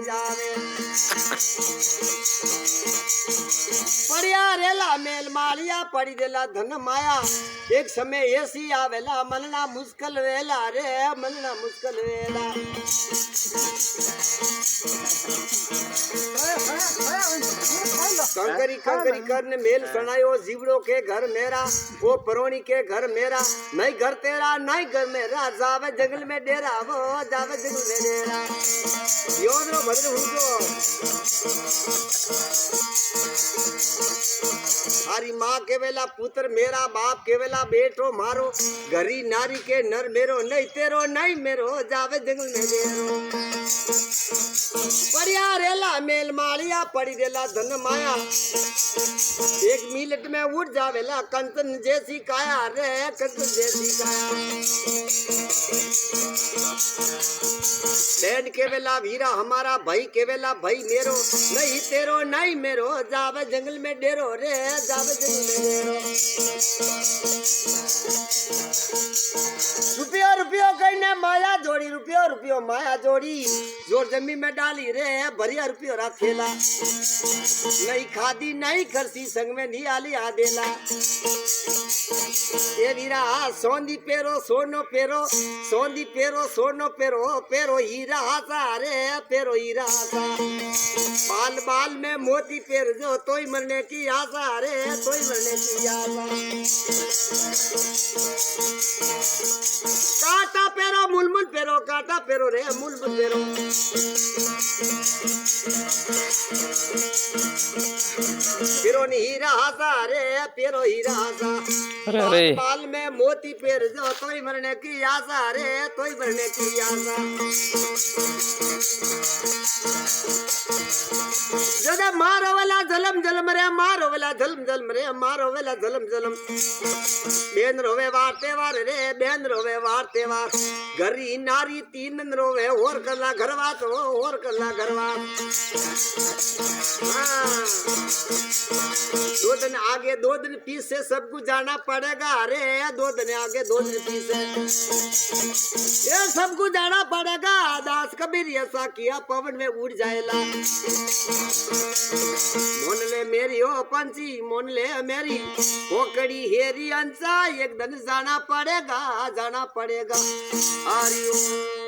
जावे पड़िया रेला मेल मालिया पड़ी रेला धन माया एक समय ऐसी आवेला मनना मुश्किल वेला रे मनना मुश्किल वेला कंकरी कंकरी करने मेल सुनायो जीवड़ो के घर मेरा वो परोनी के घर मेरा नहीं घर तेरा नहीं घर मेरा जावे जंगल में डेरा वो जावे जंगल में डेरा योदरो भद्र हुजो हरी माँ के वेला पुत्र मेरा बाप के वेला बेटो मारो घरी नारी के नर मेरो नहीं तेरो नहीं मेरो जावे जंगल में डेरो परिया रेला मेल मालिया पड़ी रेला धन माया एक मिनट में उठ जावेला कंचन जैसी काया रे कंचन जैसी काया बहन के वेला वीरा हमारा भाई के वेला भाई मेरो नहीं तेरो नहीं मेरो जावे जंगल में डेरो रे जावे जंगल में डेरो रुपयो रुपयो कहने माया जोड़ी रुपयो रुपयो माया जोड़ी जोर जमी में डाली रे भरिया रुपयो रा थेला नहीं खादी नहीं खरसी संग में नहीं आली आदेला ये वीरा सोंदी पेरो सोनो पेरो सोंदी पेरो सोनो पेरो पेरो हीरा हासा रे पेरो हीरा हासा बाल बाल में मोती पेर जो तोई मरने की आशा रे तोई मरने की आशा काटा पेरो मुलमुल पेरो काटा पेरो रे मुलमुल पेरो पेरो नी हीरा हासा रे पेरो हीरा हासा बाल बाल में मोती पेर जो तोई मरने की आशा रे तोई मरने की आशा जदे मारो वाला जलम जलम रे मारो वाला जलम जलम रे मारो वाला जलम जलम बेन रोवे वारते वार रे बेन रोवे वारते वार घरी नारी तीन रोवे और कला घरवा तो और कला घरवा दो दिन आगे दो दिन पीछे सबको जाना पड़ेगा अरे 2 दिन आगे 2 दिन पीछे ये सबको जाना पड़ेगा दास कबीर ऐसा किया पवन में उड़ जाएगा मोन ले मेरी ओ पंछी मोन ले मेरी पोकड़ी हेरी अंसा एक दिन जाना पड़ेगा हरिओम।